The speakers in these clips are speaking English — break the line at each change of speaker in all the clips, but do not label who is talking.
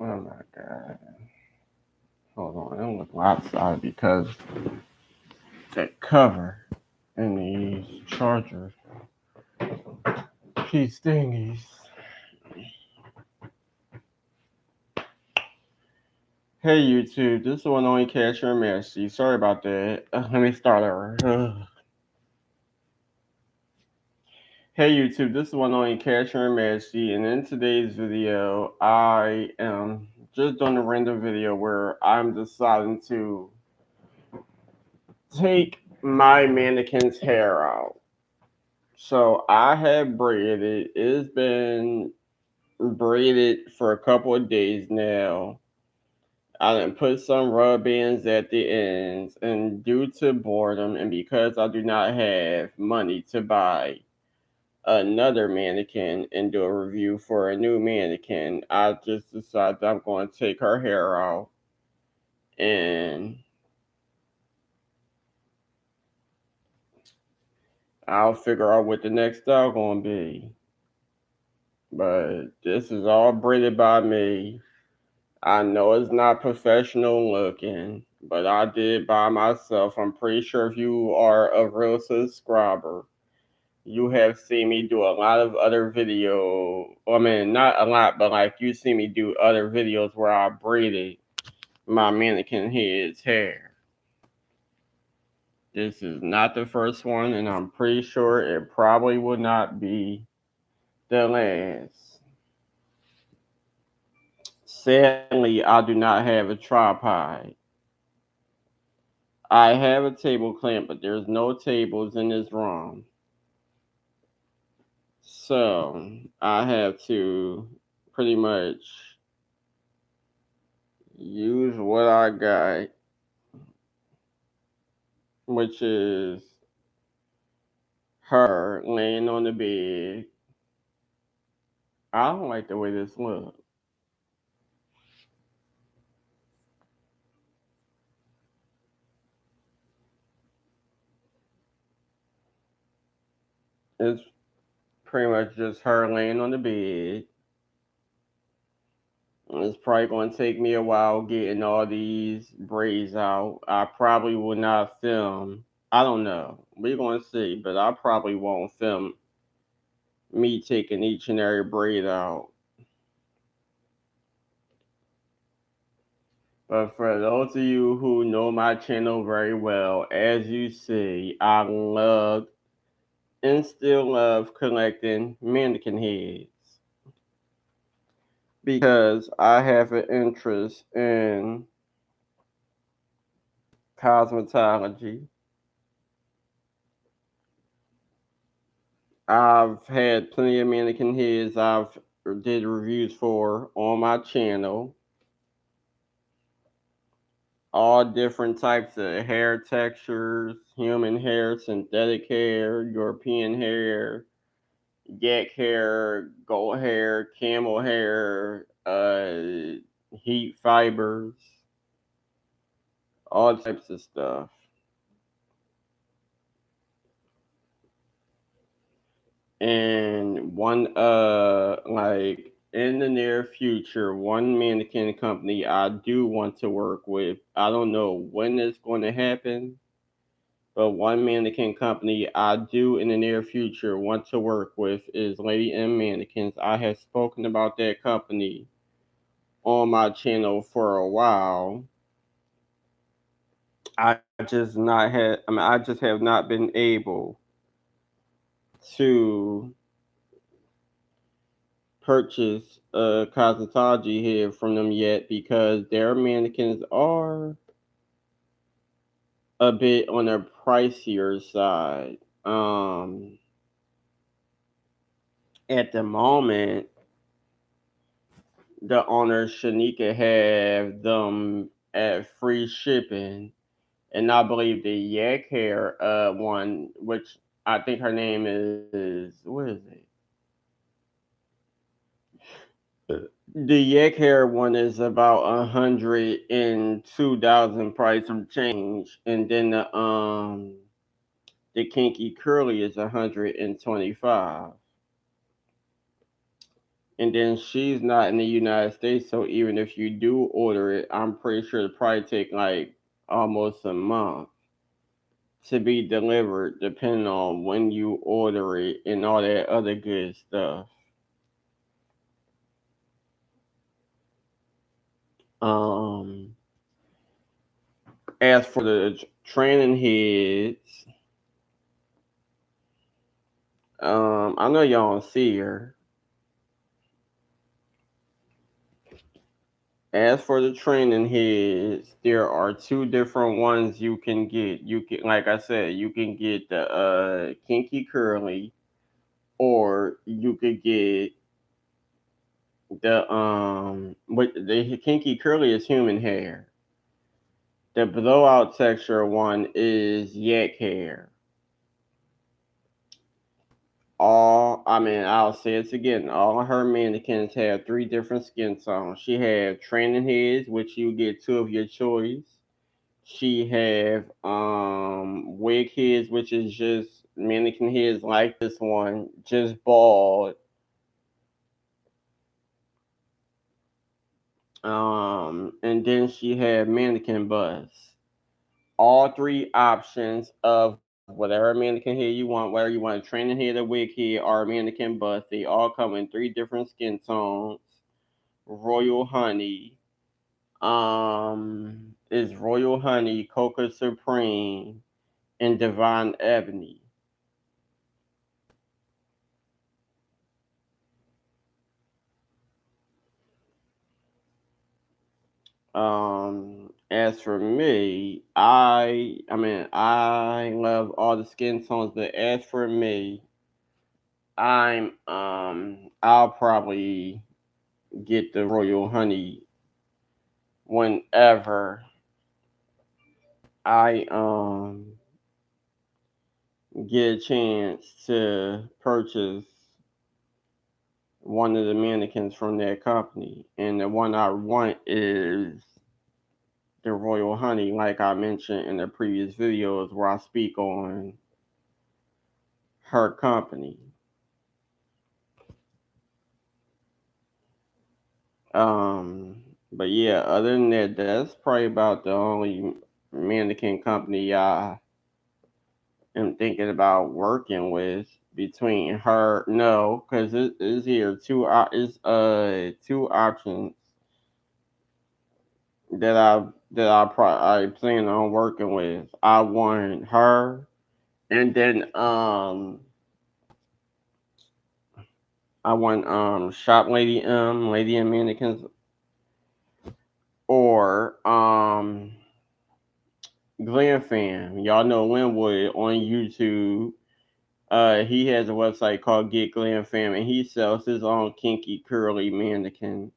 Oh my god. Hold on, I'm looking outside because that cover and these chargers, these thingies. Hey YouTube, this is the one only Cashier Massey. Sorry about that. Let me start over. Hey YouTube, this is the one only Cashier Massey, and in today's video, I am just doing a random video where I'm deciding to take my mannequin's hair out. So I have braided it. It's been braided for a couple of days now. I done put some rub bands at the ends, and due to boredom and because I do not have money to buy another mannequin and do a review for a new mannequin, I just decided I'm going to take her hair out and I'll figure out what the next style going to be. But this is all braided by me. I know it's not professional looking, but I did by myself. I'm pretty sure if you are a real subscriber, you have seen me do a lot of other video. I mean, not a lot, but like you see me do other videos where I braided my mannequin head's hair. This is not the first one, and I'm pretty sure it probably will not be the last. Sadly, I do not have a tripod. I have a table clamp, but there's no tables in this room. So I have to pretty much use what I got, which is her laying on the bed. I don't like the way this looks. It's pretty much just her laying on the bed. It's probably going to take me a while getting all these braids out. I probably will not film. I don't know. We're going to see, but I probably won't film me taking each and every braid out. But for those of you who know my channel very well, as you see, I love and still love collecting mannequin heads because I have an interest in cosmetology. I've had plenty of mannequin heads I've did reviews for on my channel. All different types of hair textures, human hair, synthetic hair, European hair, yak hair, goat hair, camel hair, heat fibers, all types of stuff. And one like in the near future, one mannequin company I do want to work with. I don't know when it's going to happen, but one mannequin company I do in the near future want to work with is Lady M Mannequins. I have spoken about that company on my channel for a while. I just have not been able to purchase a cosmetology head from them yet because their mannequins are a bit on the pricier side. At the moment, the owner Shanika have them at free shipping, and I believe the yak hair one, which I think her name is what is it? The yak hair one is about 102,000 price some change, and then the kinky curly is 125, And then she's not in the United States, so even if you do order it, I'm pretty sure it probably take like almost a month to be delivered, depending on when you order it and all that other good stuff. Um, as for the training heads, I know y'all don't see her. As for the training heads, there are two different ones you can get. You can, like I said, you can get the kinky curly, or you could get what the kinky curly is human hair. The blowout texture one is yak hair. I'll say it again. All her mannequins have three different skin tones. She have training heads, which you get two of your choice. She have wig heads, which is just mannequin heads like this one, just bald. And then she had mannequin busts. All three options of whatever mannequin head you want, whether you want a training head, a wig head, or a mannequin bust, they all come in three different skin tones. Royal honey, is royal honey, coca supreme, and divine ebony. As for me, I love all the skin tones, but as for me, I'll probably get the royal honey whenever I get a chance to purchase one of the mannequins from that company. And the one I want is the royal honey, like I mentioned in the previous videos where I speak on her company. But yeah, other than that, that's probably about the only mannequin company I am thinking about working with between her. No, because it is here two options that I plan on working with. I want her, and then I want Shop Lady Lady M Mannequins, or Glenn Fam. Y'all know Linwood on YouTube. He has a website called Get Glam Fam, and he sells his own kinky curly mannequin.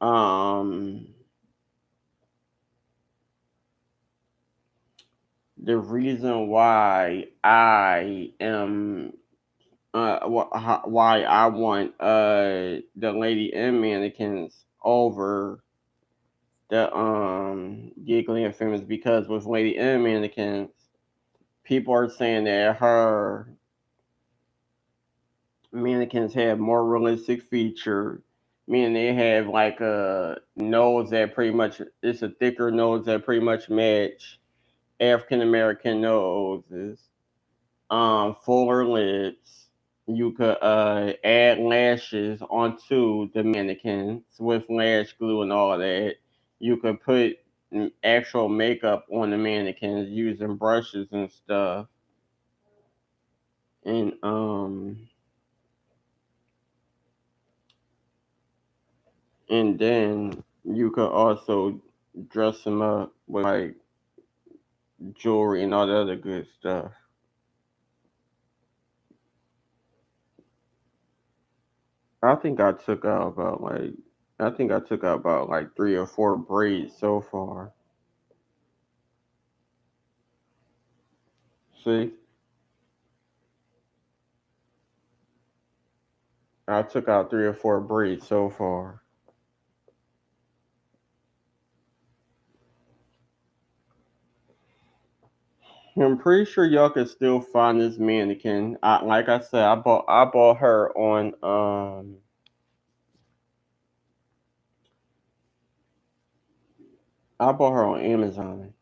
Um, the reason why I want the Lady M mannequins over the Get Glam Fam is because with Lady M mannequins, people are saying that her mannequins have more realistic feature, meaning they have like a nose that pretty much it's a thicker nose that pretty much match African American noses. Fuller lips. You could add lashes onto the mannequins with lash glue and all of that. You could put actual makeup on the mannequins using brushes and stuff. And then you could also dress them up with like jewelry and all the other good stuff. I think I took out about like I think I took out about like three or four braids so far. See, I took out three or four braids so far. I'm pretty sure y'all can still find this mannequin. Like I said, I bought her on I bought her on Amazon.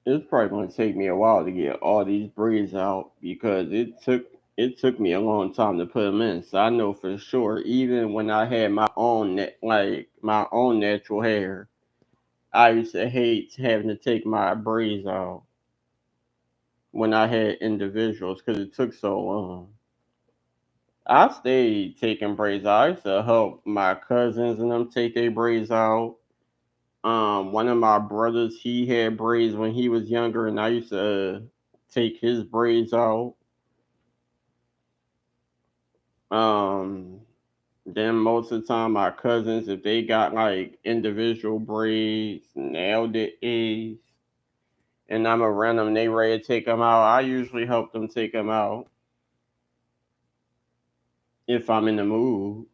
It's probably gonna take me a while to get all these braids out because it took me a long time to put them in. So I know for sure, even when I had my own my own natural hair, I used to hate having to take my braids out when I had individuals because it took so long. I stayed taking braids out. I used to help my cousins and them take their braids out. One of my brothers, he had braids when he was younger, and I used to take his braids out. Um, then most of the time, my cousins, if they got like individual braids nowadays, and I'm around them, they ready to take them out. I usually help them take them out if I'm in the mood.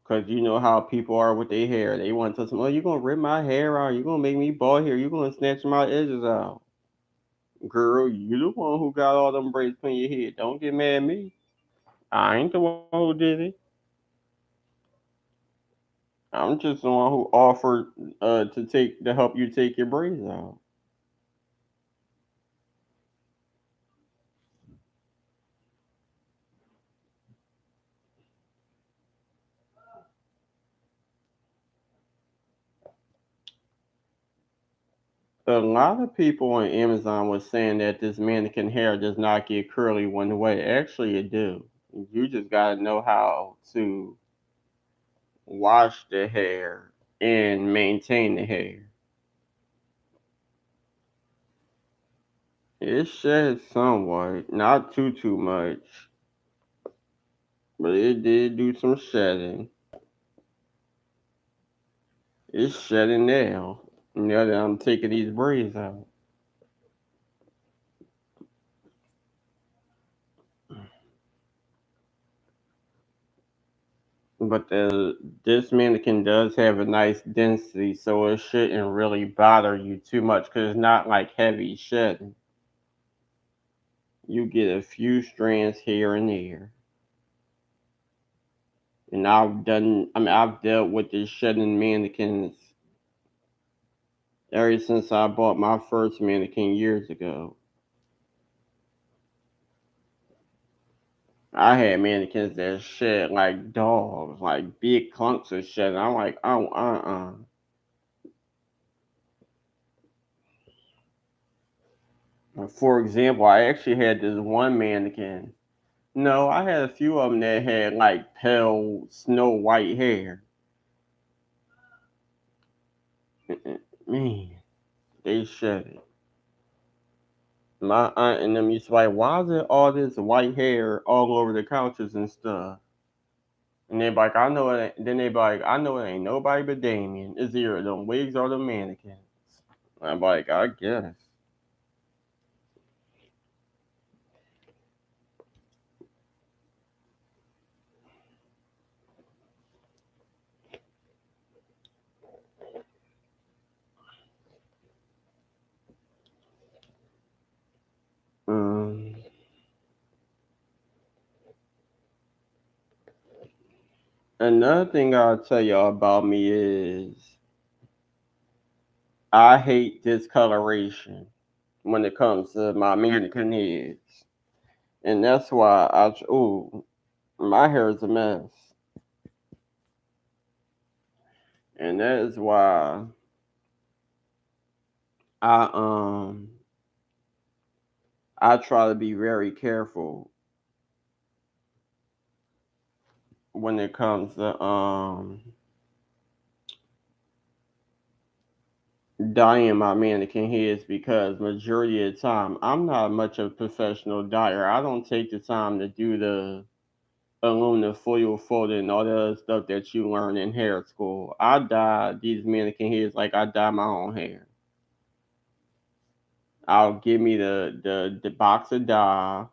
Cause you know how people are with their hair. They want to say, "Oh, you gonna rip my hair out? You gonna make me bald hair? You gonna snatch my edges out?" Girl, you the one who got all them braids on your head. Don't get mad at me. I ain't the one who did it. I'm just the one who offered to help you take your braids out. A lot of people on Amazon was saying that this mannequin hair does not get curly one way. Actually, it do. You just gotta know how to wash the hair and maintain the hair. It sheds somewhat, not too much, but it did do some shedding. It's shedding now that I'm taking these braids out. But this mannequin does have a nice density, so it shouldn't really bother you too much because it's not like heavy shedding. You get a few strands here and there. And I've dealt with this shedding mannequins ever since I bought my first mannequin years ago. I had mannequins that shed like dogs, like big clumps of shedding. I'm like, oh, For example, I actually had this one mannequin. No, I had a few of them that had like pale snow white hair. Man, they shed it. My aunt and them used to be like, why is it all this white hair all over the couches and stuff? And they be like, I know it ain't, then they be like, I know it ain't nobody but Damien. It's either them wigs or the mannequins. I'm like, I guess. Um, Another thing I'll tell y'all about me is I hate discoloration when it comes to my mannequin heads. And that's why ooh, my hair is a mess. And that is why I I try to be very careful when it comes to dyeing my mannequin heads because majority of the time I'm not much of a professional dyer. I don't take the time to do aluminum foil folding and all the other stuff that you learn in hair school. I dye these mannequin heads like I dye my own hair. I'll give me the box of dye.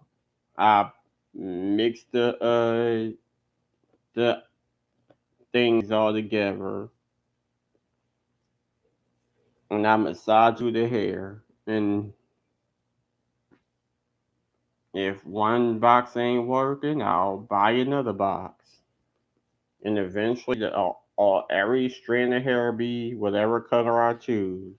I mix the things all together and I massage through the hair. And if one box ain't working, I'll buy another box. And eventually, every strand of hair will be whatever color I choose.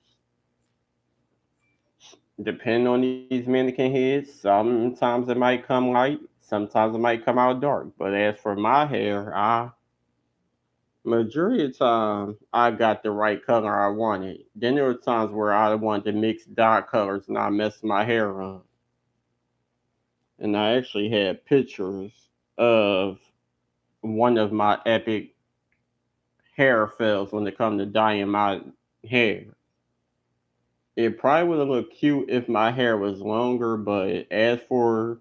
Depending on these mannequin heads, sometimes it might come light, sometimes it might come out dark. But as for my hair, majority of the time I got the right color I wanted. Then there were times where I wanted to mix dark colors and I messed my hair up. And I actually had pictures of one of my epic hair fails when it come to dyeing my hair. It probably would have looked cute if my hair was longer, but as for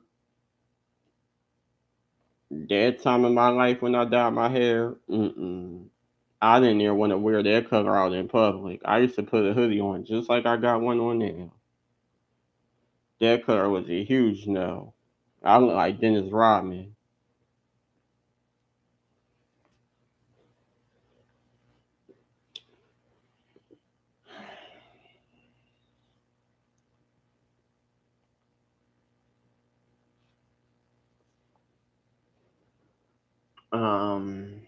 that time in my life when I dyed my hair, I didn't even want to wear that color out in public. I used to put a hoodie on just like I got one on now. That color was a huge no. I look like Dennis Rodman. Um,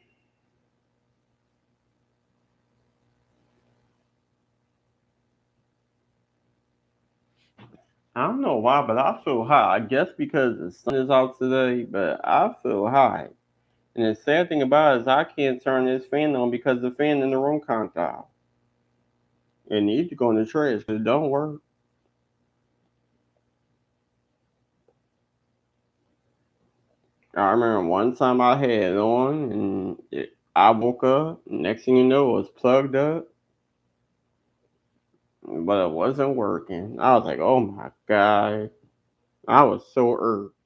I don't know why, but I feel hot. I guess because the sun is out today, but I feel hot. And the sad thing about it is I can't turn this fan on because the fan in the room can't out. It needs to go in the trash because it don't work. I remember one time I had it on and I woke up. Next thing you know, it was plugged up, but it wasn't working. I was like, oh my God. I was so irked.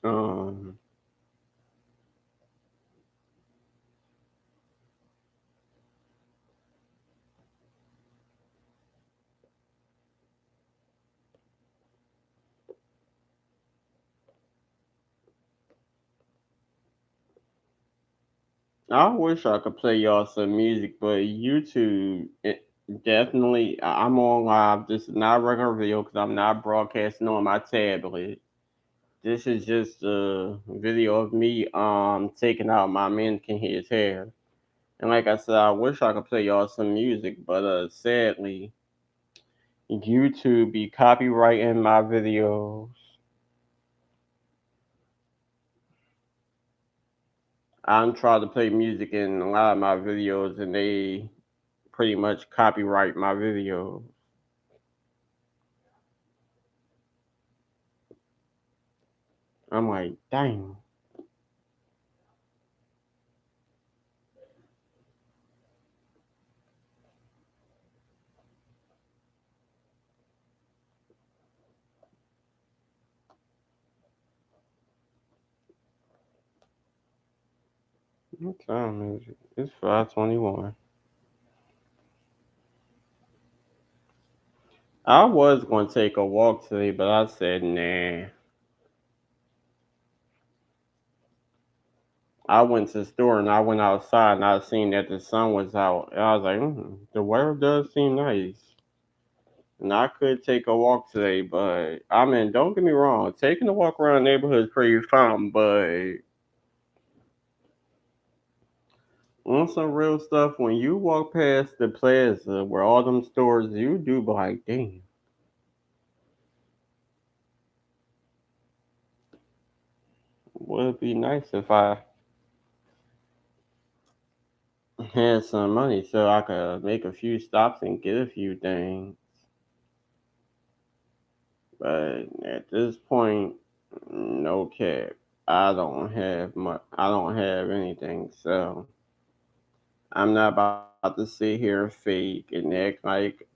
Um, I wish I could play y'all some music, but YouTube, definitely, I'm on live. This is not a regular video because I'm not broadcasting on my tablet. This is just a video of me taking out my mannequin head's hair. And like I said, I wish I could play y'all some music, but sadly, YouTube be copyrighting my videos. I'm trying to play music in a lot of my videos, and they pretty much copyright my videos. I'm like, dang. What time is it? It's 5:21. I was going to take a walk today, but I said, nah. I went to the store and I went outside and I seen that the sun was out. And I was like, the weather does seem nice. And I could take a walk today, but I mean, don't get me wrong, taking a walk around the neighborhood is pretty fun, but on some real stuff, when you walk past the plaza where all them stores, you do be like, damn, would it be nice if I had some money so I could make a few stops and get a few things. But at this point, no cap. I don't have much. I don't have anything, so I'm not about to sit here and fake and act like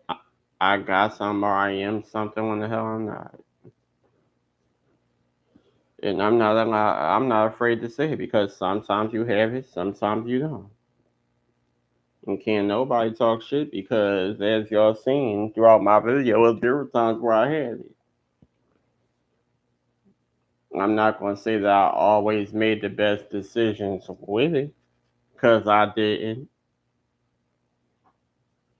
I, I got something or I am something when the hell I'm not. And I'm not afraid to say it because sometimes you have it, sometimes you don't. And can't nobody talk shit because as y'all seen throughout my videos, there were times where I had it. I'm not gonna say that I always made the best decisions with it, cause I didn't.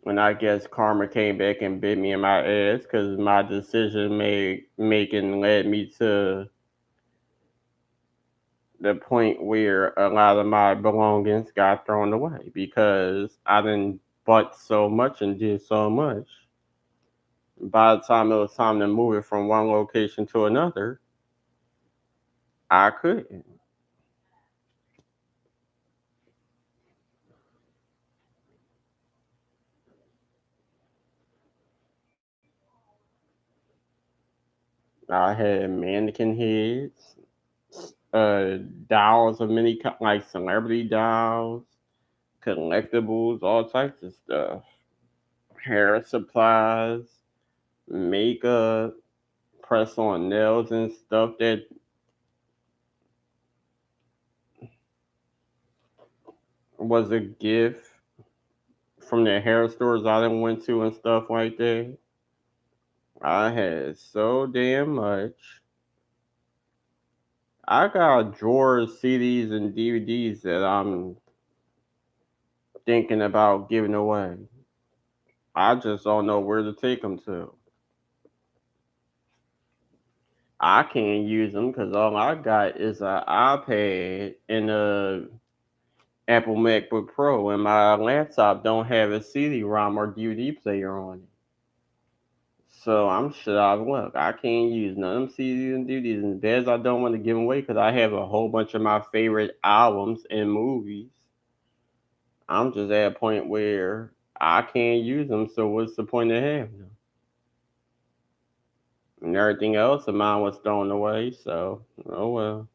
And I guess karma came back and bit me in my ass, cause my decision making led me to the point where a lot of my belongings got thrown away because I didn't bought so much and did so much. By the time it was time to move it from one location to another, I couldn't. I had mannequin heads, dolls of like celebrity dolls, collectibles, all types of stuff, hair supplies, makeup, press on nails and stuff that was a gift from the hair stores I done went to and stuff like that. I had so damn much. I got drawers, CDs, and DVDs that I'm thinking about giving away. I just don't know where to take them to. I can't use them because all I got is an iPad and a Apple MacBook Pro, and my laptop don't have a CD-ROM or DVD player on it. So I'm shit out of luck. I can't use none of them CDs and DVDs. And bad as I don't want to give them away because I have a whole bunch of my favorite albums and movies, I'm just at a point where I can't use them. So what's the point of having them? And everything else of mine was thrown away. So oh well,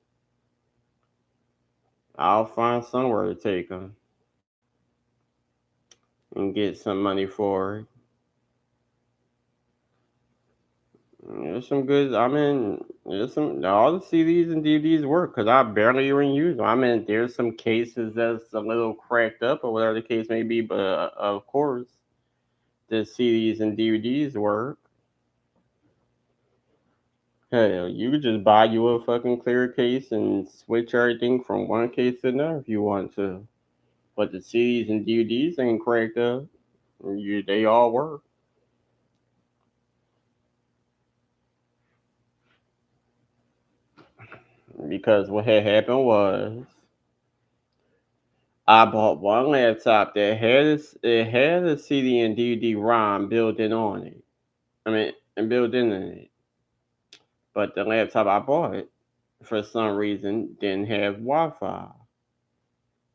I'll find somewhere to take them and get some money for it. There's some good. I mean, there's some all the CDs and DVDs work because I barely even use them. I mean, there's some cases that's a little cracked up or whatever the case may be, but of course, the CDs and DVDs work. Hell, you could just buy you a fucking clear case and switch everything from one case to another if you want to. But the CDs and DVDs ain't cracked up. They all work. Because what had happened was I bought one laptop that it had a CD and DVD ROM built in on it. I mean, and built in it. But the laptop I bought, for some reason, didn't have Wi-Fi.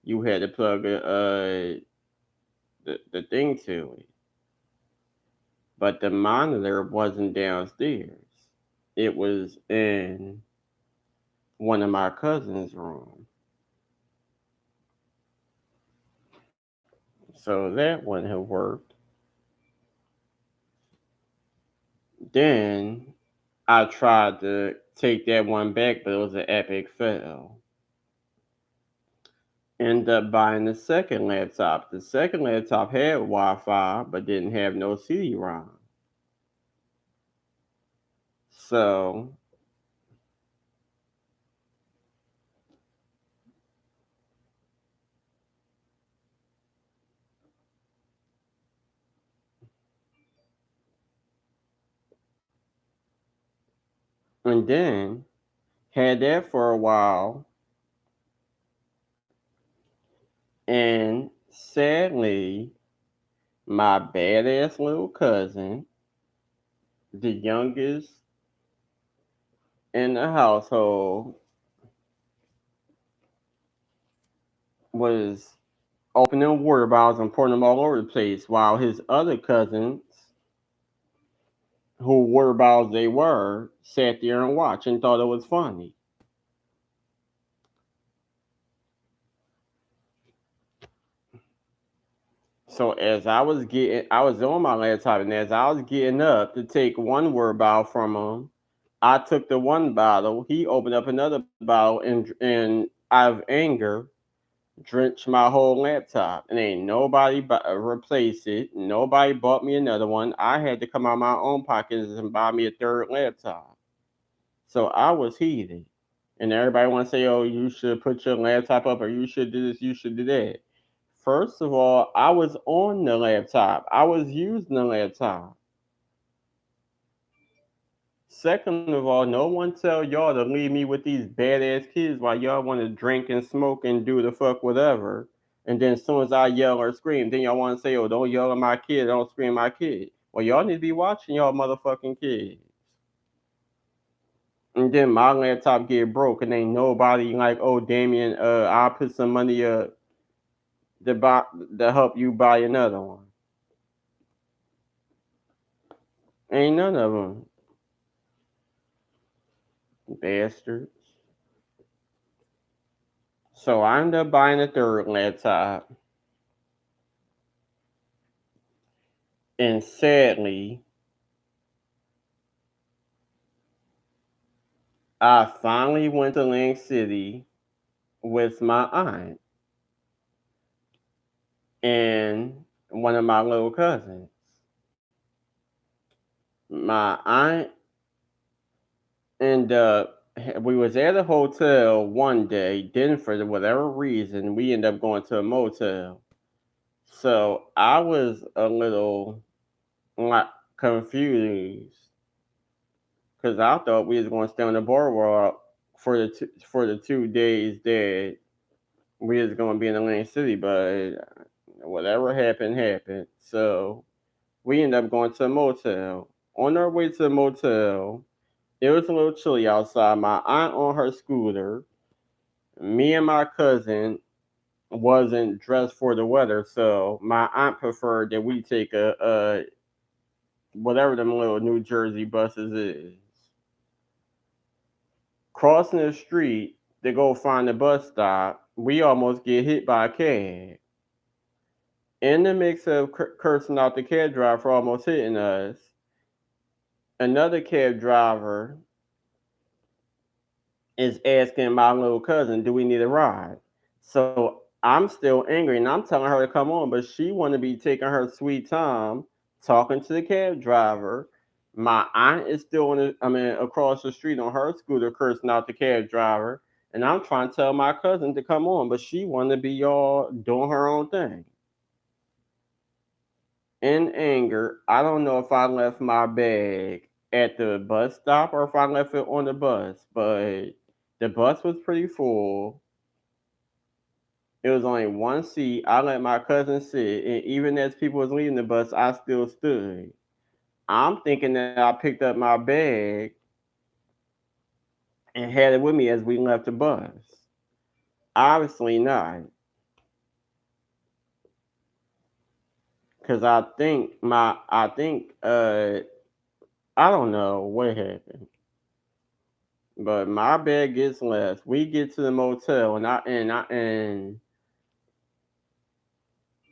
You had to plug the thing to it. But the monitor wasn't downstairs. It was in one of my cousin's room. So that wouldn't have worked. Then I tried to take that one back, but it was an epic fail. Ended up buying the second laptop. The second laptop had Wi-Fi, but didn't have no CD-ROM. So And then had that for a while, and sadly, my badass little cousin, the youngest in the household, was opening water bottles and pouring them all over the place, while his other cousins, who water bottles they were, sat there and watched and thought it was funny. So I was on my laptop, and as I was getting up to take one water bottle from him, I took the one bottle. He opened up another bottle, and out of anger, drenched my whole laptop. And ain't nobody replaced it. Nobody bought me another one. I had to come out of my own pockets and buy me a third laptop. So I was heated. And everybody want to say, oh, you should put your laptop up, or you should do this, you should do that. First of all, I was on the laptop. I was using the laptop. Second of all, no one tell y'all to leave me with these badass kids while y'all want to drink and smoke and do the fuck whatever. And then as soon as I yell or scream, then y'all want to say, oh, don't yell at my kid, don't scream at my kid. Well, y'all need to be watching y'all motherfucking kids. And then my laptop get broke, and ain't nobody like, oh, Damien, I'll put some money to buy to help you buy another one. Ain't none of them, bastards. So I ended up buying a third laptop, and sadly, I finally went to Link City with my aunt and one of my little cousins. My aunt ended up, we was at a hotel one day, then for whatever reason, we ended up going to a motel. So I was a little like confused because I thought we was going to stay on the boardwalk for for the 2 days that we was going to be in Atlantic City, but whatever happened happened. So we ended up going to a motel. On our way to the motel, it was a little chilly outside. My aunt on her scooter, me and my cousin wasn't dressed for the weather, so my aunt preferred that we take a whatever them little New Jersey buses is. Crossing the street to go find the bus stop, we almost get hit by a cab. In the mix of cursing out the cab driver for almost hitting us, another cab driver is asking my little cousin, "Do we need a ride?" So I'm still angry, and I'm telling her to come on, but she want to be taking her sweet time talking to the cab driver. My aunt is still across the street on her scooter, cursing out the cab driver, and I'm trying to tell my cousin to come on, but she want to be all doing her own thing. In anger, I don't know if I left my bag at the bus stop or if I left it on the bus, but the bus was pretty full. It was only one seat. I let my cousin sit, and even as people was leaving the bus, I still stood. I'm thinking that I picked up my bag and had it with me as we left the bus. Obviously not, because I don't know what happened. But my bag gets left. We get to the motel, and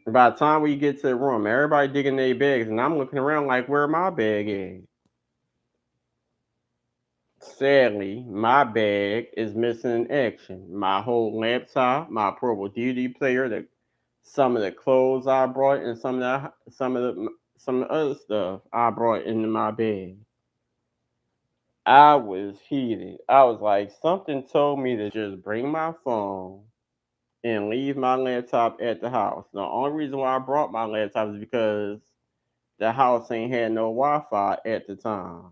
by the time we get to the room, everybody digging their bags, and I'm looking around like, where my bag is? Sadly, my bag is missing in action. My whole laptop, my portable DVD player, some of the clothes I brought, and some of the other stuff I brought into my bag. I was heated. I was like, something told me to just bring my phone and leave my laptop at the house. The only reason why I brought my laptop is because the house ain't had no Wi-Fi at the time.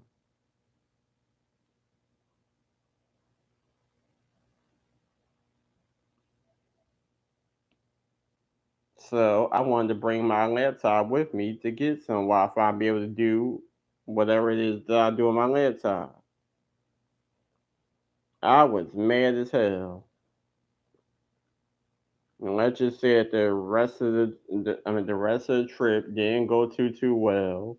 So I wanted to bring my laptop with me to get some Wi-Fi and be able to do whatever it is that I do on my laptop. I was mad as hell. And let's just say that the rest of the rest of the trip didn't go too well,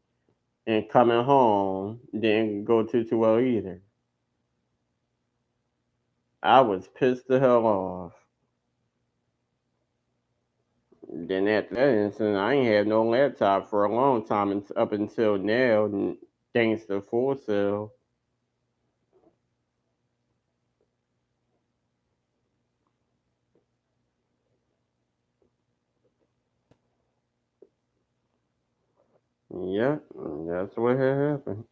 and coming home didn't go too well either. I was pissed the hell off. Then after that incident, I ain't had no laptop for a long time, and up until now, thanks to Full Sail. Yeah, that's what had happened.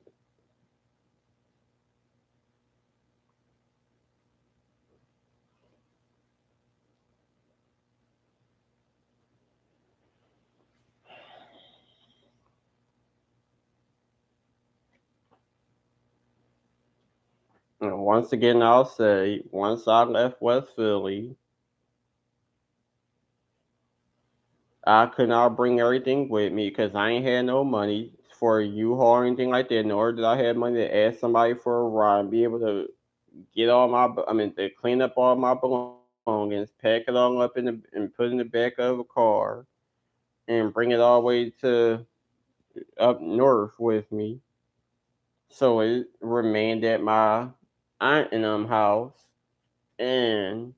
And once again, I'll say, once I left West Philly, I could not bring everything with me because I ain't had no money for a U-Haul or anything like that. Nor did I have money to ask somebody for a ride and be able to get all my, to clean up all my belongings, pack it all up and put in the back of a car and bring it all the way to up north with me. So it remained at my aunt and house. And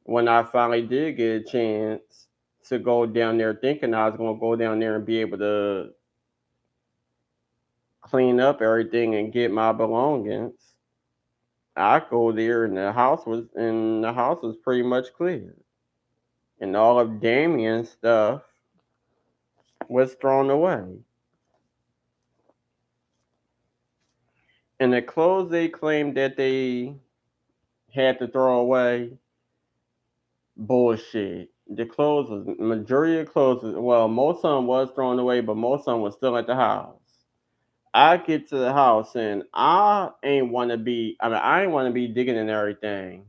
when I finally did get a chance to go down there, thinking I was gonna go down there and be able to clean up everything and get my belongings, I go there and the house was pretty much clear. And all of Damien's stuff was thrown away. And the clothes they claimed that they had to throw away, bullshit. The clothes was majority of clothes. Well, most of them was thrown away, but most of them was still at the house. I get to the house and I ain't want to be. I ain't want to be digging in everything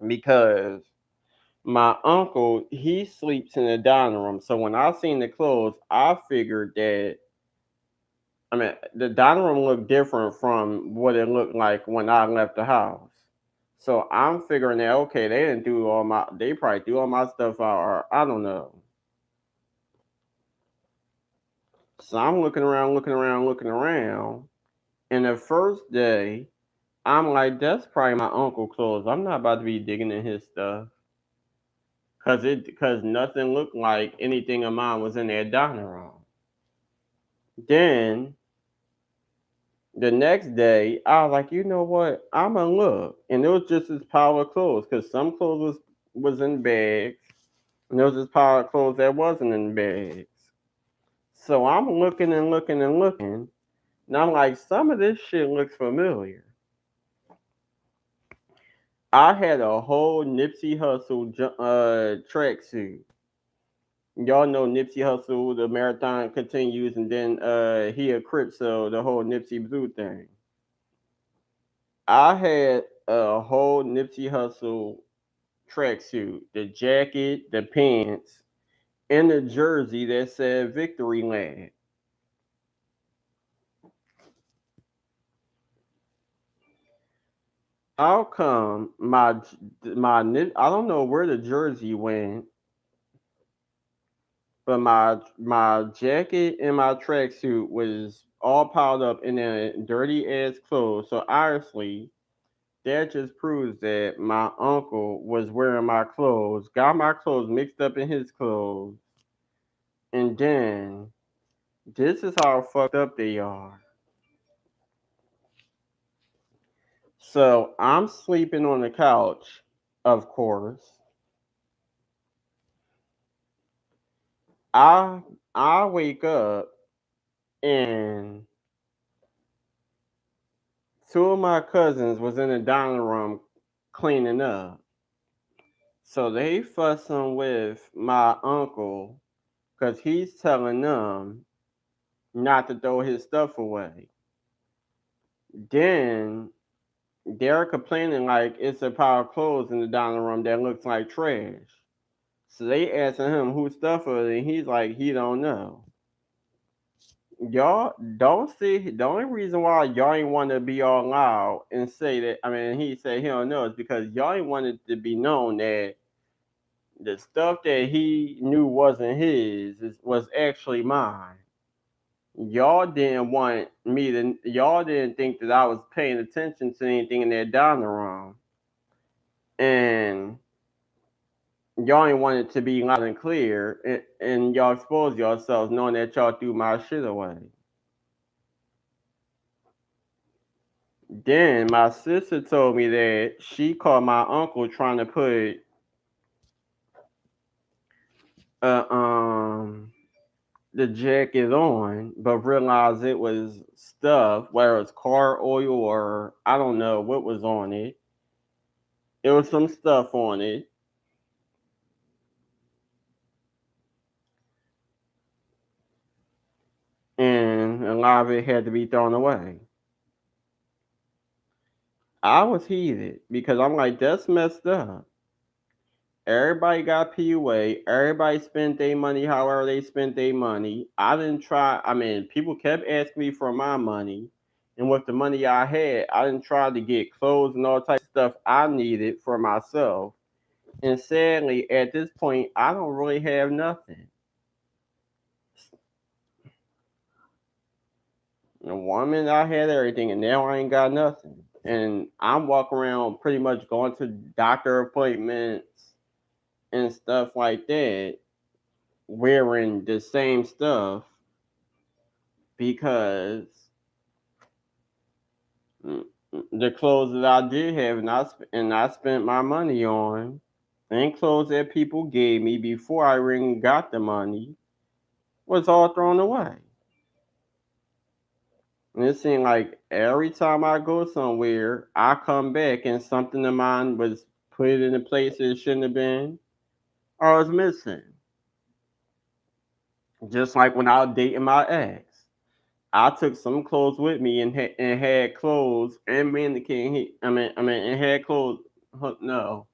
because my uncle he sleeps in the dining room. So when I seen the clothes, I figured that the dining room looked different from what it looked like when I left the house. So I'm figuring that okay, they probably threw all my stuff out, or I don't know. So I'm looking around, looking around, looking around, and the first day I'm like, that's probably my uncle clothes. I'm not about to be digging in his stuff because nothing looked like anything of mine was in that dining room. Then the next day, I was like, you know what? I'ma look, and it was just this pile of clothes because some clothes was in bags, and there was this pile of clothes that wasn't in bags. So I'm looking and looking and looking, and I'm like, some of this shit looks familiar. I had a whole Nipsey Hussle tracksuit. Y'all know Nipsey Hussle, the marathon continues, and then he a Crip, so the whole Nipsey Blue thing. I had a whole Nipsey Hussle tracksuit, the jacket, the pants, and the jersey that said Victory Land. How come I don't know where the jersey went, but my jacket and my tracksuit was all piled up in a dirty ass clothes. So honestly, that just proves that my uncle was wearing my clothes, got my clothes mixed up in his clothes, and then this is how fucked up they are. So I'm sleeping on the couch, of course. I I wake up and two of my cousins was in the dining room cleaning up. So they fussing with my uncle because he's telling them not to throw his stuff away. Then they're complaining like it's a pile of clothes in the dining room that looks like trash. So they asking him whose stuff is it, and he's like, he don't know. Y'all don't see the only reason why y'all ain't want to be all loud and say that. I mean, he said he don't know is because y'all ain't wanted to be known that the stuff that he knew wasn't was actually mine. Y'all didn't want me to. Y'all didn't think that I was paying attention to anything in that dining room, and y'all ain't wanted to be loud and clear, and y'all exposed yourselves knowing that y'all threw my shit away. Then my sister told me that she caught my uncle trying to put uh, um the jacket on, but realized it was stuff, whether it's car oil or I don't know what was on it. It was some stuff on it, and a lot of it had to be thrown away. I was heated because I'm like, that's messed up. Everybody got PUA. Everybody spent their money however they spent their money. I didn't try. I mean, people kept asking me for my money. And with the money I had, I didn't try to get clothes and all types of stuff I needed for myself. And sadly, at this point, I don't really have nothing. And one minute I had everything, and now I ain't got nothing. And I'm walking around pretty much going to doctor appointments and stuff like that, wearing the same stuff because the clothes that I did have and I spent my money on and clothes that people gave me before I even got the money was all thrown away. And it seemed like every time I go somewhere, I come back and something of mine was put in a place it shouldn't have been or was missing. Just like when I was dating my ex. I took some clothes with me and had clothes and mannequin. And had clothes. No,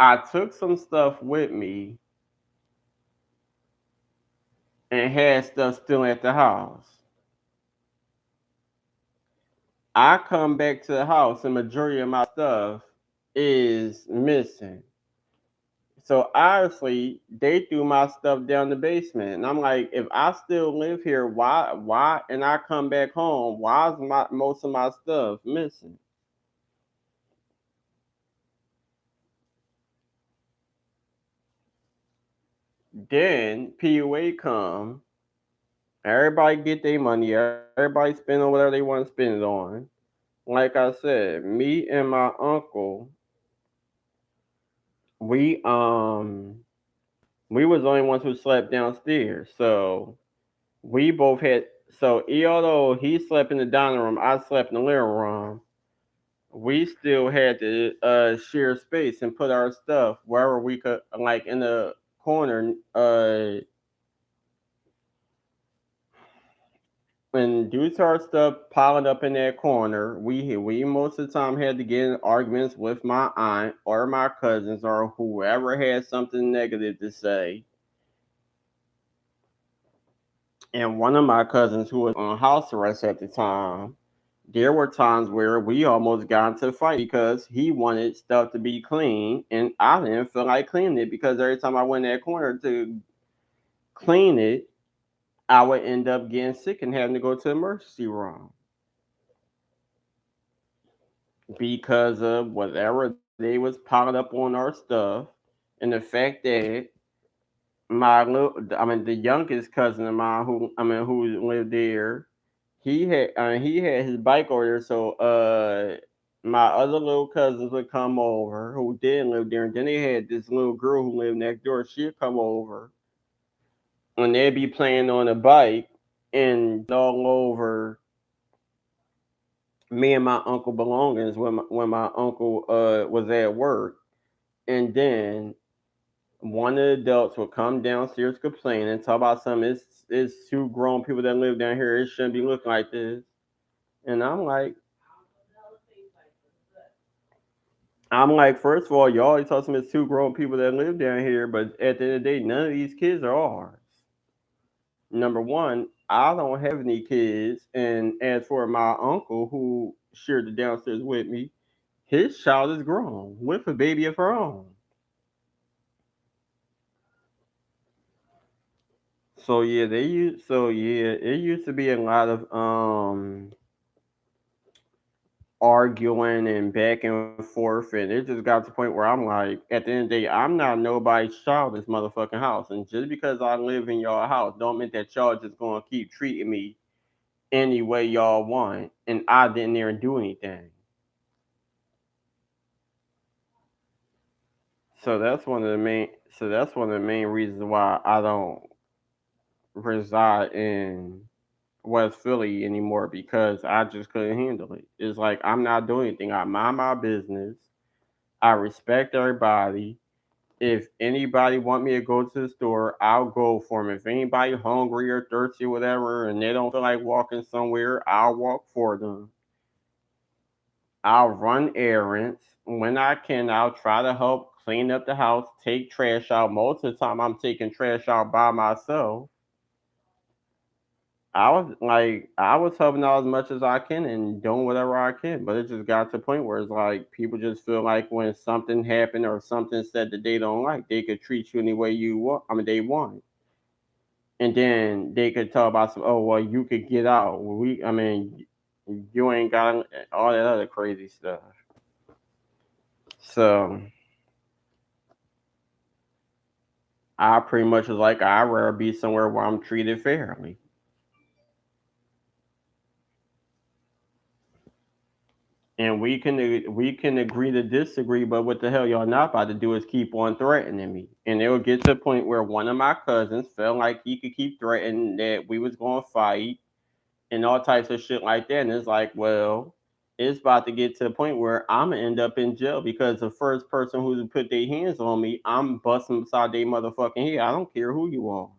I took some stuff with me and had stuff still at the house. I come back to the house and majority of my stuff is missing. So obviously they threw my stuff down the basement, and I'm like, if I still live here, why? And I come back home, why is my most of my stuff missing? Then PUA come. Everybody get their money. Everybody spend on whatever they want to spend it on. Like I said, me and my uncle, we we was the only ones who slept downstairs. So we both had. So although he slept in the dining room, I slept in the living room. We still had to share space and put our stuff wherever we could, like in the corner. And due to our stuff piling up in that corner, we most of the time had to get in arguments with my aunt or my cousins or whoever had something negative to say. And one of my cousins who was on house arrest at the time, there were times where we almost got into a fight because he wanted stuff to be clean and I didn't feel like cleaning it because every time I went in that corner to clean it, I would end up getting sick and having to go to the emergency room because of whatever they was piling up on our stuff, and the fact that the youngest cousin of mine who lived there, he had his bike over there, so my other little cousins would come over who didn't live there, and then they had this little girl who lived next door. She'd come over, and they'd be playing on a bike and all over me and my uncle belongings when my uncle was at work. And then one of the adults would come downstairs complaining and talk about something. It's two grown people that live down here. It shouldn't be looking like this. And I'm like, first of all, y'all always talk to me as two grown people that live down here, but at the end of the day, none of these kids are ours. Number one, I don't have any kids, and as for my uncle who shared the downstairs with me, his child is grown with a baby of her own. It used to be a lot of arguing and back and forth, and it just got to the point where I'm like, at the end of the day, I'm not nobody's child in this motherfucking house, and just because I live in y'all house, don't mean that y'all just gonna keep treating me any way y'all want, and I didn't there and do anything. So that's one of the main. So that's one of the main reasons why I don't reside in West Philly anymore because I just couldn't handle it. It's like I'm not doing anything. I mind my business. I respect everybody. If anybody want me to go to the store, I'll go for them. If anybody hungry or thirsty or whatever, and they don't feel like walking somewhere, I'll walk for them. I'll run errands. When I can, I'll try to help clean up the house, take trash out. Most of the time, I'm taking trash out by myself. I was helping out as much as I can and doing whatever I can, but it just got to the point where it's like people just feel like when something happened or something said that they don't like, they could treat you any way you want. I mean, they want, and then they could talk about some. Oh well, you could get out. I mean, you ain't got all that other crazy stuff. So I pretty much was like, I'd rather be somewhere where I'm treated fairly. And we can agree to disagree, but what the hell y'all not about to do is keep on threatening me. And it will get to the point where one of my cousins felt like he could keep threatening that we was gonna fight and all types of shit like that. And it's like, well, it's about to get to the point where I'm gonna end up in jail because the first person who put their hands on me, I'm busting beside their motherfucking head. I don't care who you are.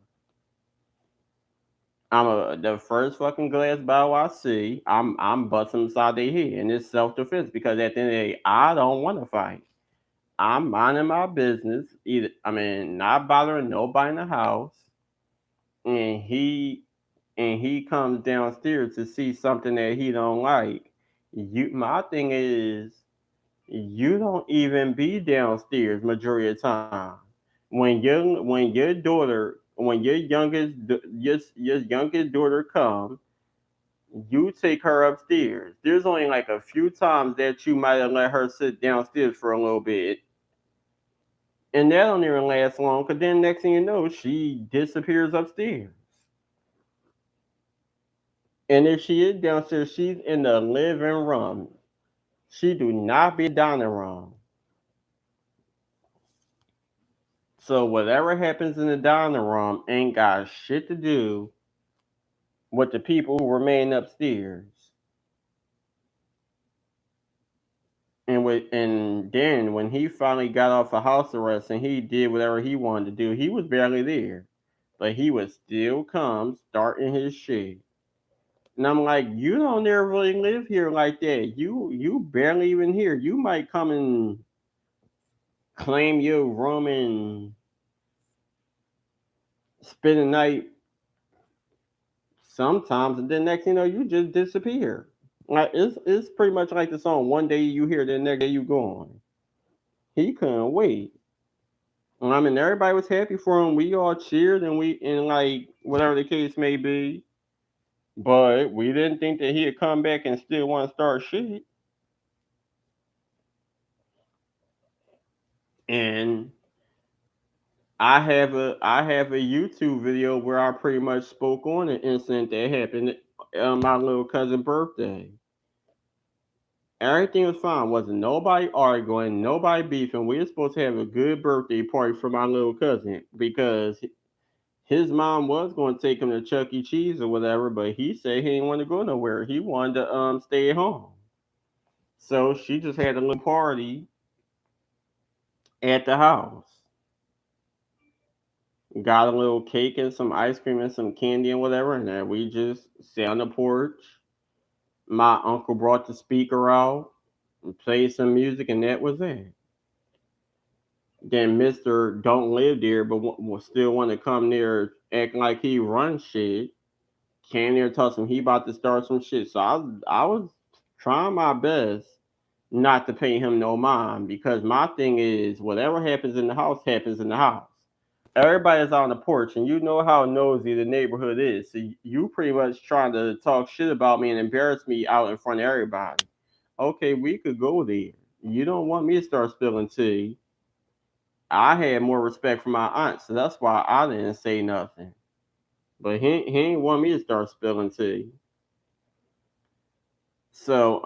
The first fucking glass bottle I see, I'm busting beside their head, and it's self defense because at the end of the day, I don't want to fight. I'm minding my business. Either I mean, not bothering nobody in the house, and he comes downstairs to see something that he don't like. My thing is, you don't even be downstairs majority of the time. When your your youngest daughter comes, you take her upstairs. There's only like a few times that you might have let her sit downstairs for a little bit, and that don't even last long. Cause then next thing you know, she disappears upstairs. And if she is downstairs, she's in the living room. She do not be in the dining room. So whatever happens in the dining room ain't got shit to do with the people who remain upstairs. And then when he finally got off of house arrest and he did whatever he wanted to do, he was barely there, but he would still come starting his shit. And I'm like, you don't never really live here like that. You barely even here. You might come and claim your room and spend the night sometimes, and then next thing you know, you just disappear. Like it's pretty much like the song. One day you here, the next day you gone. He couldn't wait. I mean, everybody was happy for him. We all cheered and like whatever the case may be. But we didn't think that he'd come back and still want to start shit. And I have a YouTube video where I pretty much spoke on an incident that happened on my little cousin's birthday. Everything was fine. Wasn't nobody arguing, nobody beefing. We were supposed to have a good birthday party for my little cousin because his mom was going to take him to Chuck E. Cheese or whatever, but he said he didn't want to go nowhere. He wanted to stay at home. So she just had a little party at the house. Got a little cake and some ice cream and some candy and whatever, and then we just sat on the porch. My uncle brought the speaker out. played some music, and that was it. Then Mister don't live there, but still want to come there, acting like he runs shit. Came there, told him he about to start some shit. So I was trying my best not to pay him no mind because my thing is whatever happens in the house happens in the house. Everybody's on the porch, and you know how nosy the neighborhood is. So you pretty much trying to talk shit about me and embarrass me out in front of everybody. Okay, we could go there. You don't want me to start spilling tea. I had more respect for my aunt, so that's why I didn't say nothing. But he ain't want me to start spilling tea. So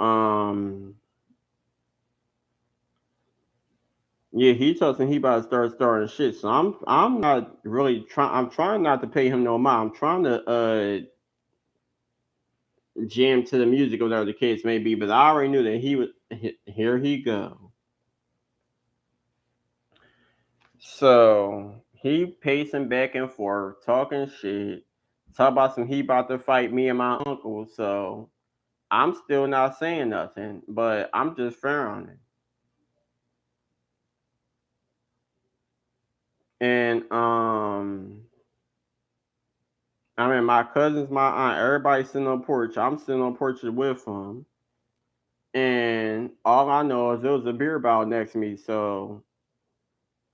yeah, he told me he about to start starting shit. So I'm not really trying. I'm trying not to pay him no mind. I'm trying to jam to the music, or whatever the case may be. But I already knew that he would. Here he go. So he pacing back and forth, talking shit, talk about some he about to fight me and my uncle. So I'm still not saying nothing, but I'm just fair on it. And I mean my cousins, my aunt, everybody sitting on the porch. I'm sitting on the porch with them. And all I know is there was a beer bottle next to me, so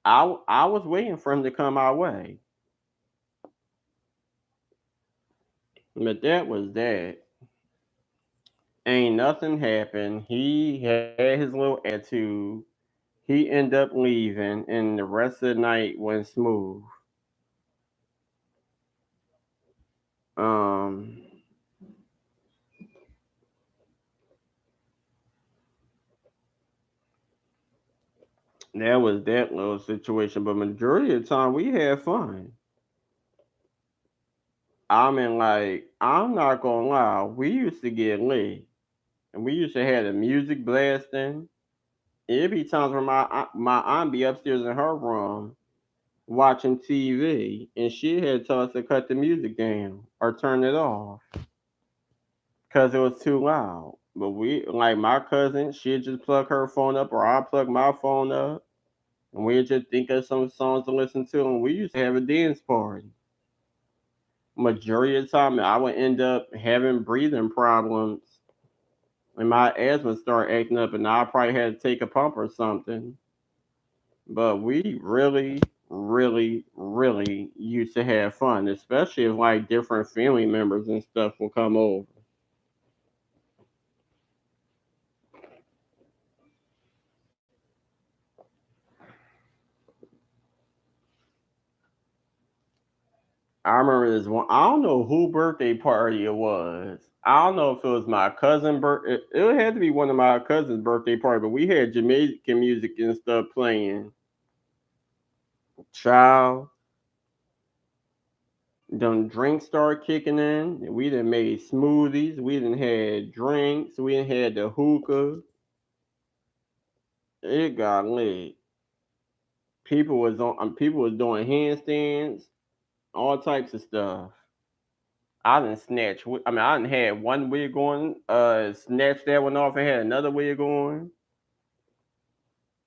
I was waiting for him to come our way. But that was that. Ain't nothing happened. He had his little attitude. He ended up leaving, and the rest of the night went smooth. Um, that was that little situation. But majority of the time, we had fun. I mean, like, I'm not gonna lie, we used to get lit, and we used to have the music blasting. It'd be times where my aunt be upstairs in her room watching TV, and she had told us to cut the music down or turn it off because it was too loud. But we, like my cousin, she'd just plug her phone up, or I plug my phone up, and we'd just think of some songs to listen to, and we used to have a dance party. Majority of the time, I would end up having breathing problems, and my asthma started acting up, and I probably had to take a pump or something. But we really, really, really used to have fun, especially if like different family members and stuff will come over. I remember this one. I don't know who birthday party it was. I don't know if it was my cousin. It had to be one of my cousin's birthday party. But we had Jamaican music and stuff playing. Child, them drinks started kicking in. We done made smoothies. We done had drinks. We done had the hookah. It got lit. People was doing handstands, all types of stuff. I didn't snatch. I mean, I didn't had one wig on. Snatched that one off and had another wig on.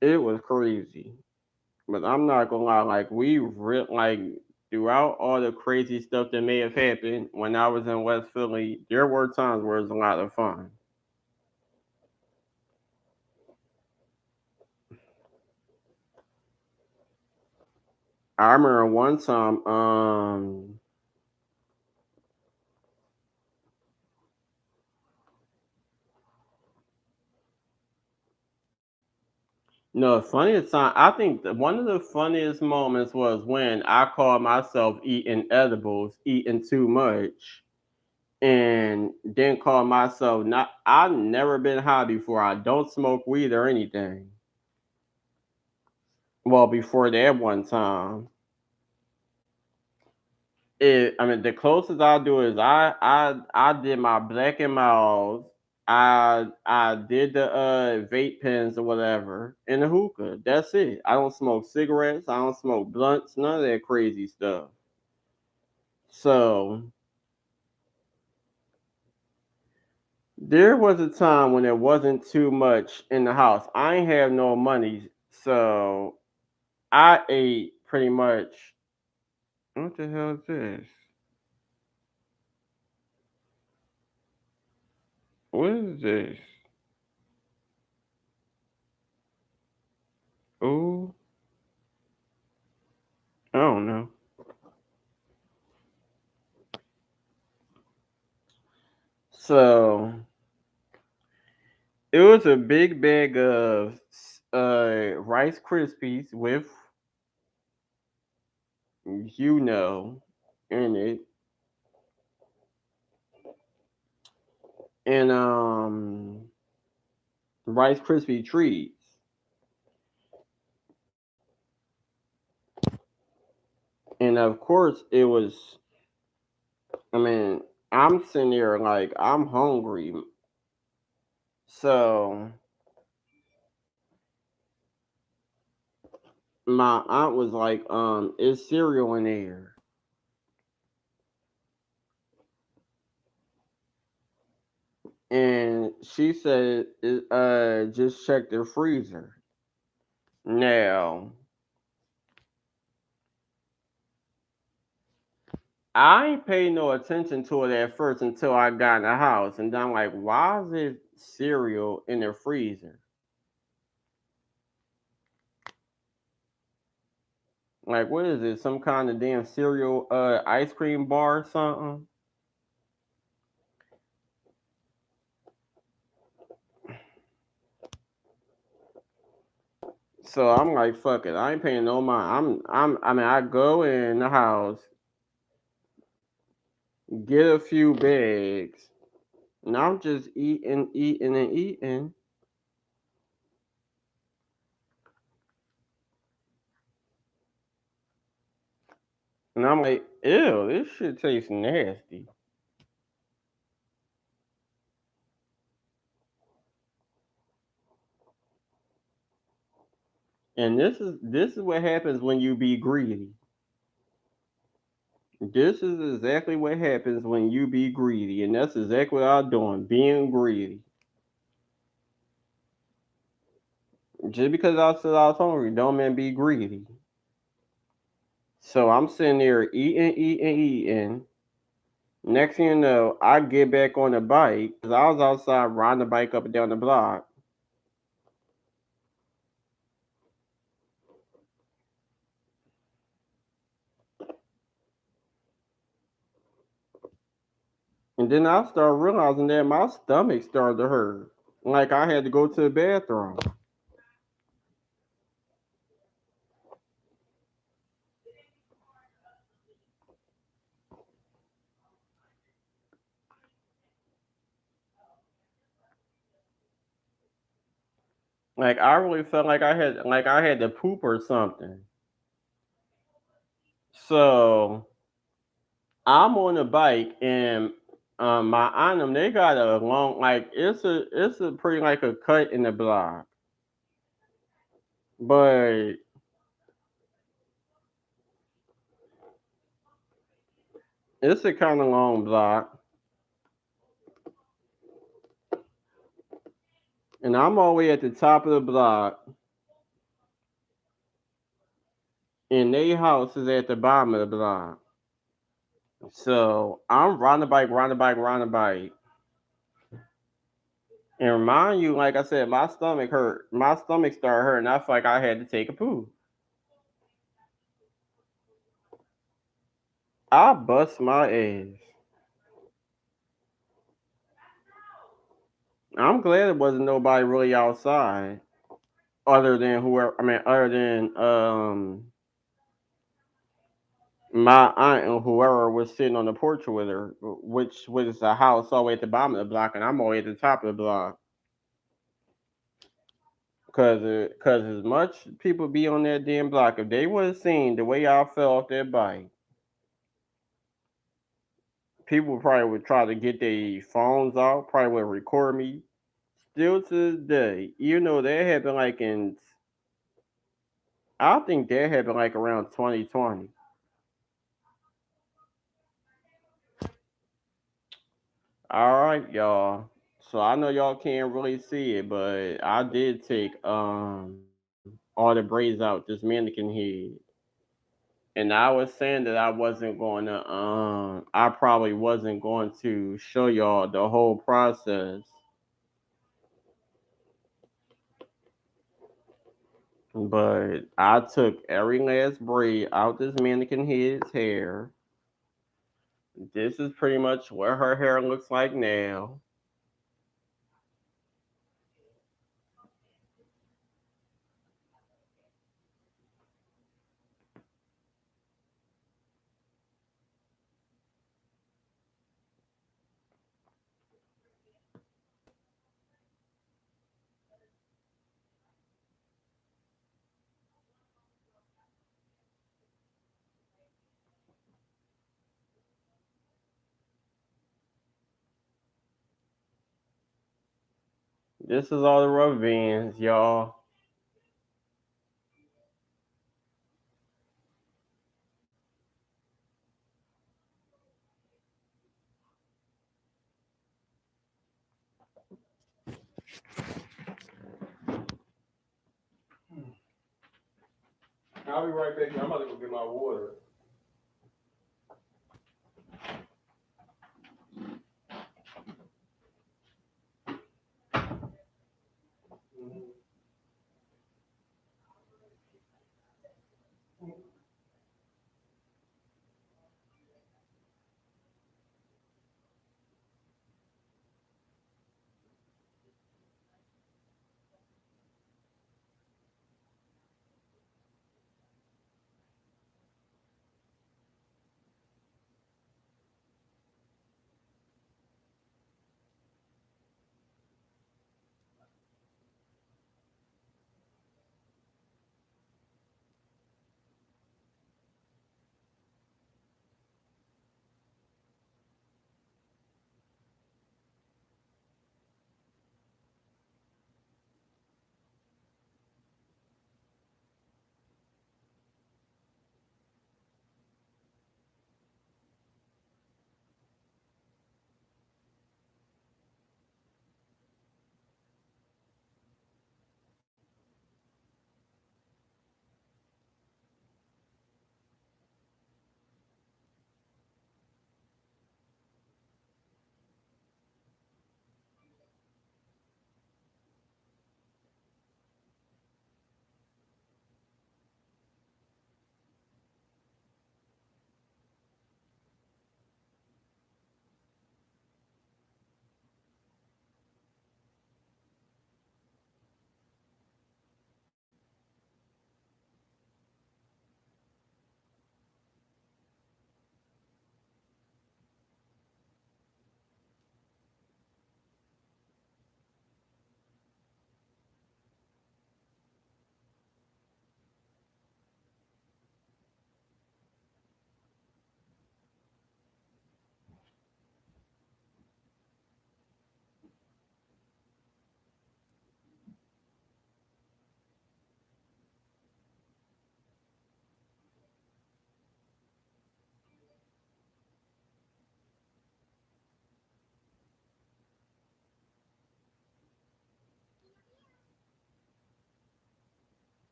It was crazy. But I'm not gonna lie. Like like throughout all the crazy stuff that may have happened when I was in West Philly, there were times where it was a lot of fun. I remember one time. No, funniest time. I think that one of the funniest moments was when I caught myself eating edibles, eating too much, and didn't call myself not. I've never been high before. I don't smoke weed or anything. Well, before that one time, I mean, the closest I do is I did my black and miles. I did the vape pens or whatever and the hookah. That's it. I don't smoke cigarettes. I don't smoke blunts. None of that crazy stuff. So There was a time when there wasn't too much in the house. I ain't have no money, so I ate pretty much. What the hell is this? What is this? Ooh, I don't know. So it was a big bag of Rice Krispies with you know in it, and Rice Krispie treats, and of course it was. I mean, I'm sitting there like I'm hungry, so my aunt was like, "Is cereal in there?" And she said, just check the freezer." Now, I ain't paid no attention to it at first until I got in the house, and then I'm like, "Why is it cereal in the freezer? Like, what is it? Some kind of damn cereal, ice cream bar or something?" So I'm like, "Fuck it, I ain't paying no mind." I mean, I go in the house, get a few bags, and I'm just eating, eating, and eating. And I'm like, ew, this shit tastes nasty. And this is what happens when you be greedy. This is exactly what happens when you be greedy, and that's exactly what I'm doing, being greedy. Just because I said I was hungry, don't mean be greedy. So I'm sitting there eating, eating, eating. Next thing you know, I get back on the bike because I was outside riding the bike up and down the block. And then I started realizing that my stomach started to hurt. Like I had to go to the bathroom. Like I really felt like I had to poop or something. So I'm on the bike and my aunt them they got a long like it's a pretty like a cut in the block. But it's a kinda long block. And I'm all the way at the top of the block and they house is at the bottom of the block. So I'm riding the bike, riding the bike, riding the bike. And remind you, like I said, my stomach hurt. My stomach started hurting. I felt like I had to take a poo. I bust my ass. I'm glad it wasn't nobody really outside, other than whoever. I mean, other than my aunt and whoever was sitting on the porch with her, which was a house all the way at the bottom of the block, and I'm all the way at the top of the block. Cause as much people be on that damn block, if they would have seen the way I fell off that bike, people probably would try to get their phones out, probably would record me. Still to this day, even though that happened like in, I think that happened like around 2020. All right, y'all. So I know y'all can't really see it, but I did take all the braids out this mannequin head. And I was saying that I probably wasn't going to show y'all the whole process. But I took every last braid out this mannequin head's hair. This is pretty much what her hair looks like now. This is all the rubber bands, y'all. I'll be right back. I'm about to go get my water.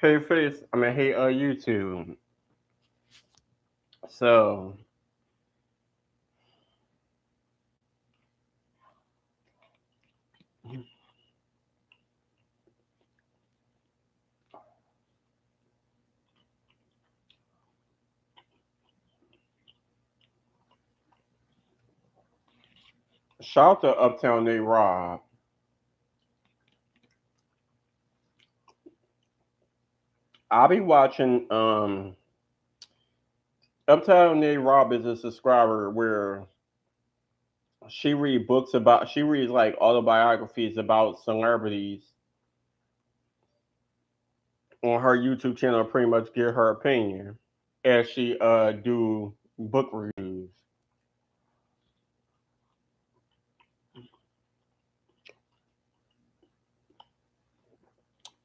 Hey, YouTube. So, shout out to Uptown Nate Rob. I'll be watching. Uptown Nate Rob is a subscriber where she reads like autobiographies about celebrities on her YouTube channel. Pretty much give her opinion as she do book reviews.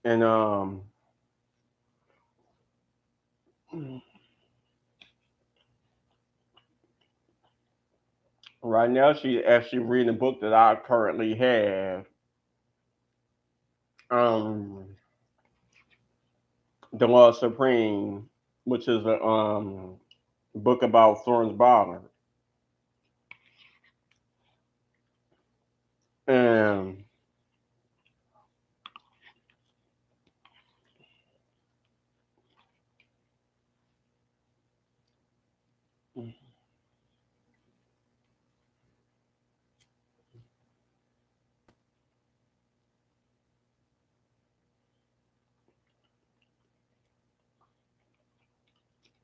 And right now she's actually reading a book that I currently have. Um, The Law Supreme, which is a book about Florence Ballard. And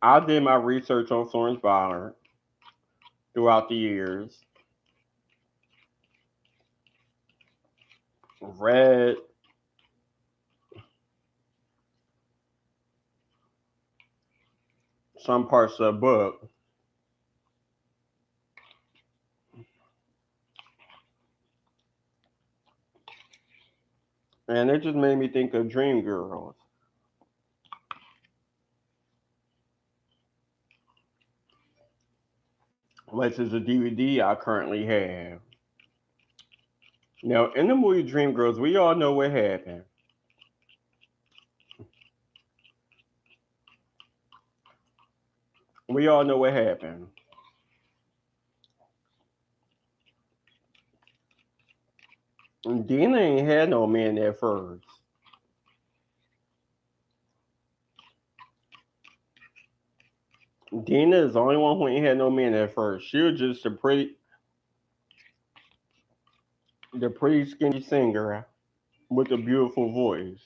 I did my research on Florence Ballard throughout the years. Read some parts of the book, and it just made me think of Dream Girls, which is a DVD I currently have. Now, in the movie Dream Girls, we all know what happened. We all know what happened. Dina ain't had no man at first. Dina is the only one who ain't had no man at first. She was just the pretty skinny singer with a beautiful voice.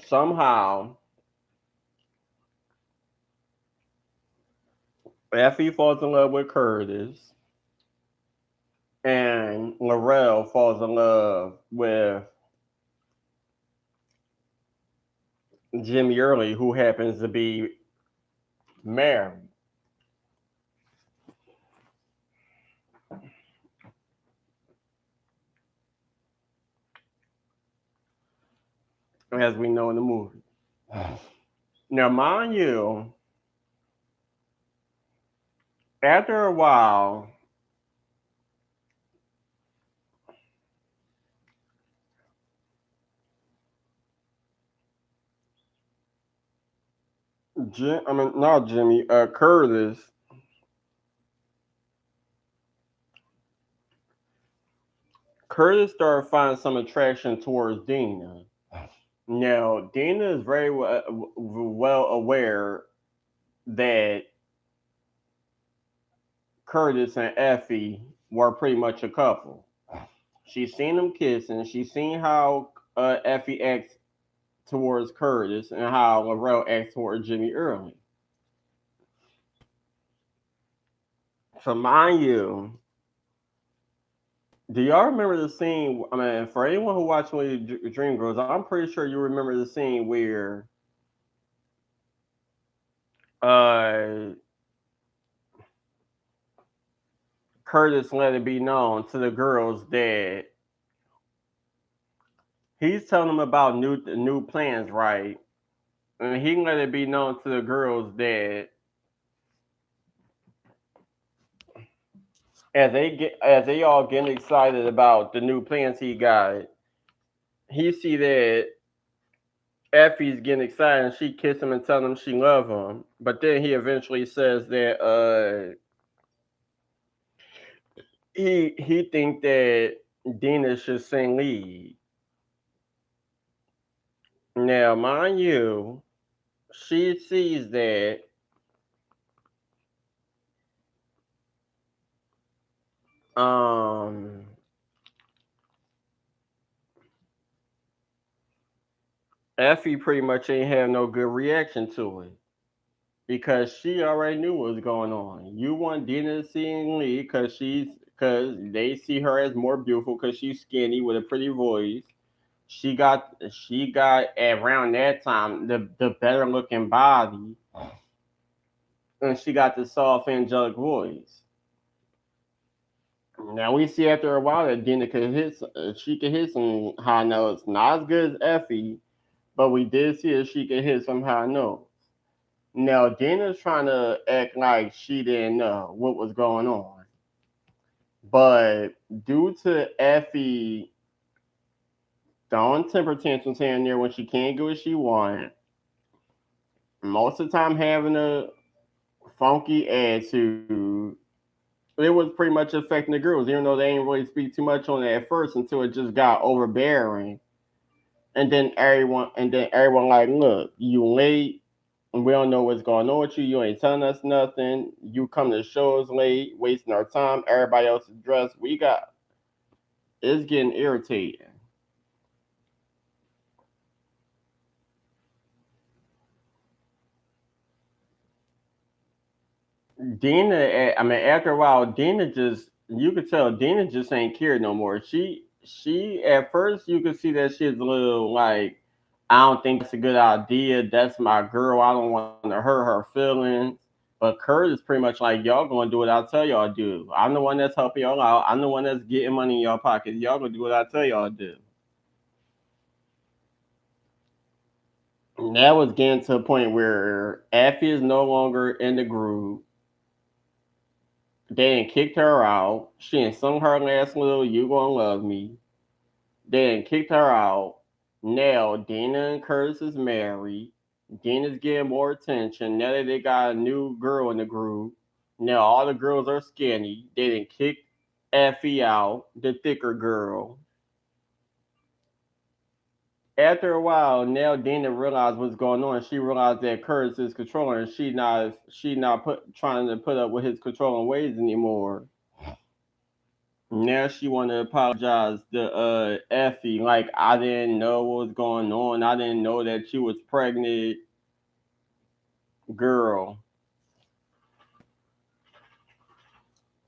Somehow, Effie falls in love with Curtis, and Laurel falls in love with Jimmy Early, who happens to be married. As we know in the movie. Now, mind you, after a while, not Jimmy, Curtis started finding some attraction towards Dina. Now, Dina is very well aware that Curtis and Effie were pretty much a couple. She's seen them kissing. She's seen how Effie acts towards Curtis and how Laurel acts towards Jimmy Early. So, mind you, do y'all remember the scene? I mean, for anyone who watched Dream Girls, I'm pretty sure you remember the scene where uh, Curtis let it be known to the girls that he's telling them about new plans, right? And he let it be known to the girls that as they all getting excited about the new plans he got, he see that Effie's getting excited and she kiss him and tell him she love him. But then he eventually says that he think that Dina should sing lead. Now, mind you, she sees that um Effie pretty much ain't have no good reaction to it because she already knew what was going on. You want Dina to sing lead because they see her as more beautiful because she's skinny with a pretty voice. She got around that time the better looking body, and she got the soft angelic voice. Now we see after a while that Dina could she could hit some high notes, not as good as Effie, but we did see that she could hit some high notes. Now Dina's trying to act like she didn't know what was going on, but due to Effie throwing temper tantrums here and there when she can't get what she wants, most of the time having a funky attitude, it was pretty much affecting the girls, even though they ain't really speak too much on it at first until it just got overbearing. And then everyone like, look, you late, and we don't know what's going on with you. You ain't telling us nothing. You come to shows late, wasting our time. Everybody else is dressed. It's getting irritating. I mean, after a while, you could tell Dina just ain't care no more. She at first you could see that she's a little like, I don't think that's a good idea. That's my girl. I don't want to hurt her feelings. But Kurt is pretty much like, y'all gonna do what I tell y'all to do. I'm the one that's helping y'all out. I'm the one that's getting money in y'all pockets. Y'all gonna do what I tell y'all to do. And that was getting to a point where Effie is no longer in the group. They ain't kicked her out. She ain't sung her last little "You Gonna Love Me." They ain't kicked her out. Now Dina and Curtis is married. Dina's getting more attention. Now that they got a new girl in the group. Now all the girls are skinny. They didn't kick Effie out, the thicker girl. After a while, now Dina realized what's going on. She realized that Curtis is controlling. She not trying to put up with his controlling ways anymore. Now she want to apologize to Effie, like, I didn't know what was going on. I didn't know that you was pregnant, girl.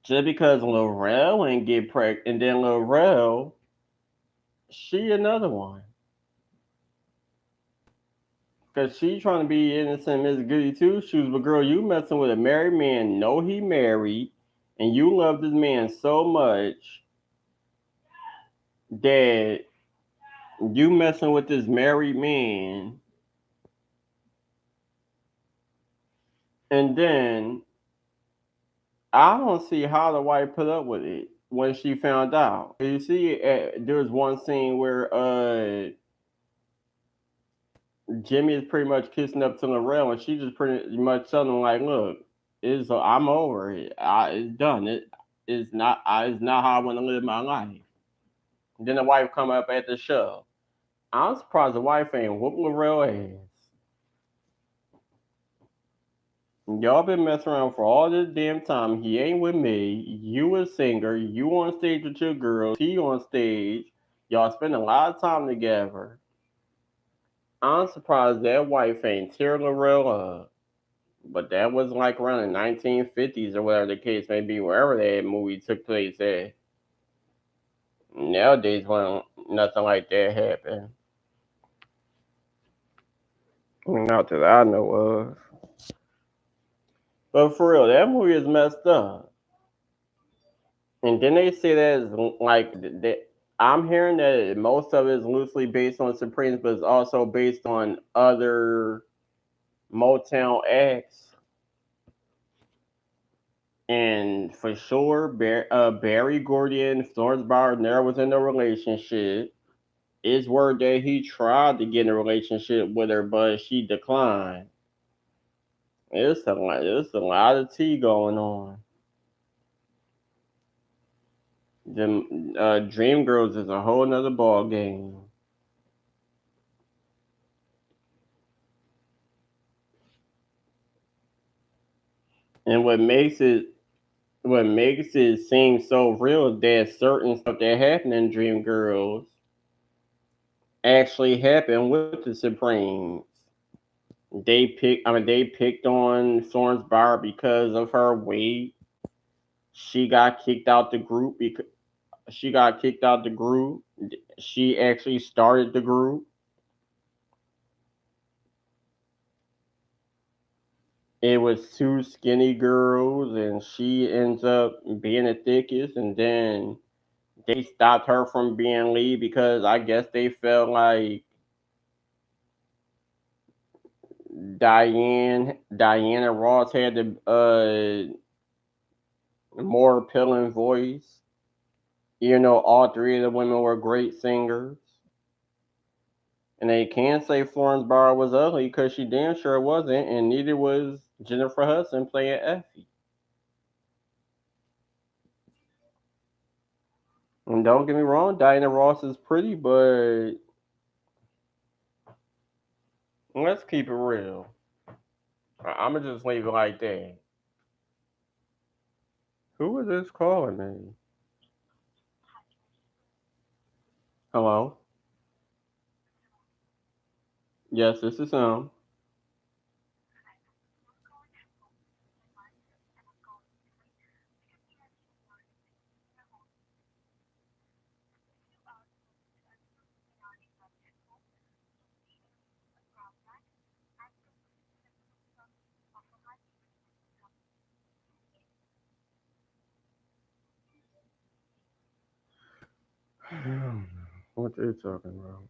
Just because Laurel ain't get pregnant, and then Laurel, she another one. Cause she trying to be innocent Miss Goody two shoes, but girl, you messing with a married man. Know he married, and you love this man so much that you messing with this married man, and then I don't see how the wife put up with it when she found out. You see, there's one scene where Jimmy is pretty much kissing up to Lorel, and she just pretty much telling him like, "Look, I'm over it. It's done. It's not how I want to live my life." Then the wife come up at the show. I'm surprised the wife ain't whoop Lorel ass. Y'all been messing around for all this damn time. He ain't with me. You a singer. You on stage with your girls. He on stage. Y'all spend a lot of time together. I'm surprised that wife ain't tear Lorel up. But that was like around the 1950s or whatever the case may be, wherever that movie took place at. Nowadays, when nothing like that happen. Not that I know of. But for real, that movie is messed up. And then they say that is like that. I'm hearing that most of it is loosely based on Supremes, but it's also based on other Motown acts. And for sure, Barry Gordy and Florence Bauer never was in a relationship. It's word that he tried to get in a relationship with her, but she declined. It's a lot of tea going on. The Dream Girls is a whole nother ball game. And what makes it seem so real is that certain stuff that happened in Dream Girls actually happened with the Supremes. They picked on Florence Barr because of her weight. She got kicked out the group because she got kicked out the group. She actually started the group. It was two skinny girls, and she ends up being the thickest. And then they stopped her from being lead because I guess they felt like Diana Ross had the more appealing voice. All three of the women were great singers. And they can't say Florence Barr was ugly because she damn sure wasn't, and neither was Jennifer Hudson playing Effie. And don't get me wrong, Diana Ross is pretty, but let's keep it real. I'm gonna just leave it like that. Who is this calling me? Hello? Yes, this is him. What are you talking about?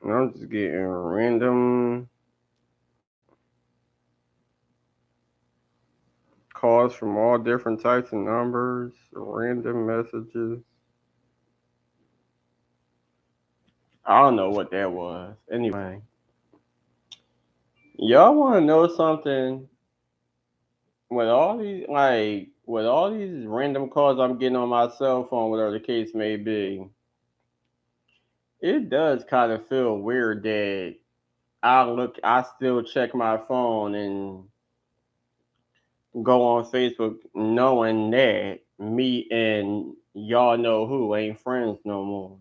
I'm just getting random calls from all different types of numbers, random messages. I don't know what that was. Anyway, y'all want to know something? With all these random calls I'm getting on my cell phone, whatever the case may be, it does kind of feel weird that I still check my phone and go on Facebook knowing that me and y'all know who ain't friends no more.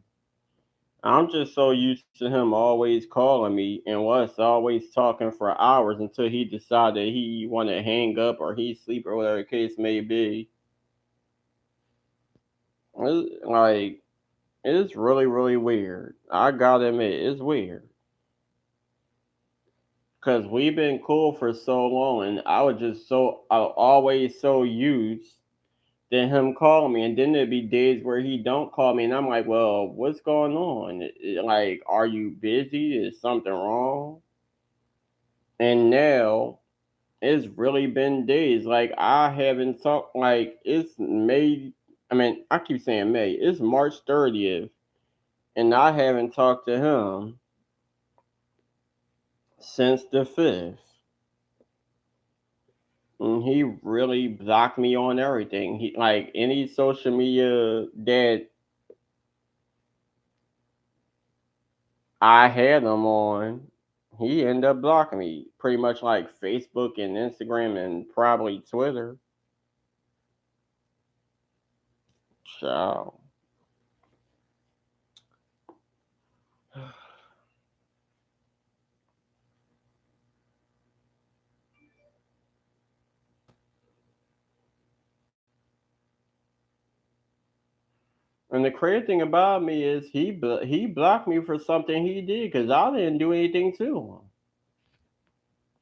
I'm just so used to him always calling me and us always talking for hours until he decided he want to hang up or he sleep or whatever the case may be. Like it's really really weird. I gotta admit it's weird because we've been cool for so long, and I always so used than him calling me, and then there'd be days where he don't call me, and I'm like, well, what's going on? Like, are you busy? Is something wrong? And now it's really been days. Like I haven't talked. Like it's May. I mean, I keep saying May. It's March 30th, and I haven't talked to him since the 5th. And he really blocked me on everything. He like any social media that I had him on, he ended up blocking me. Pretty much like Facebook and Instagram and probably Twitter. So, and the crazy thing about me is he blocked me for something he did because I didn't do anything to him.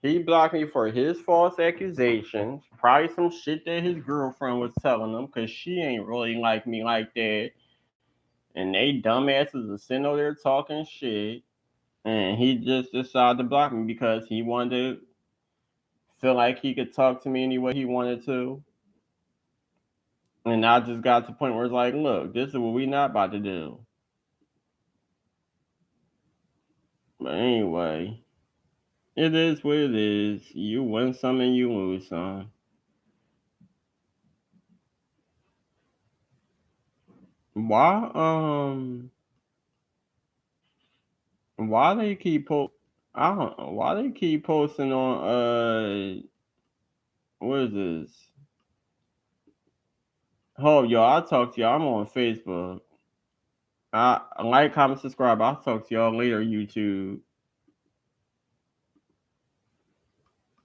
He blocked me for his false accusations, probably some shit that his girlfriend was telling him because she ain't really like me like that. And they dumbasses are sitting over there talking shit. And he just decided to block me because he wanted to feel like he could talk to me any way he wanted to. And I just got to the point where it's like, look, this is what we not about to do. But anyway, it is what it is. You win some and you lose some. Why why they keep I don't know why they keep posting on what is this? Oh y'all, I'll talk to y'all. I'm on Facebook. I like, comment, subscribe. I'll talk to y'all later, YouTube.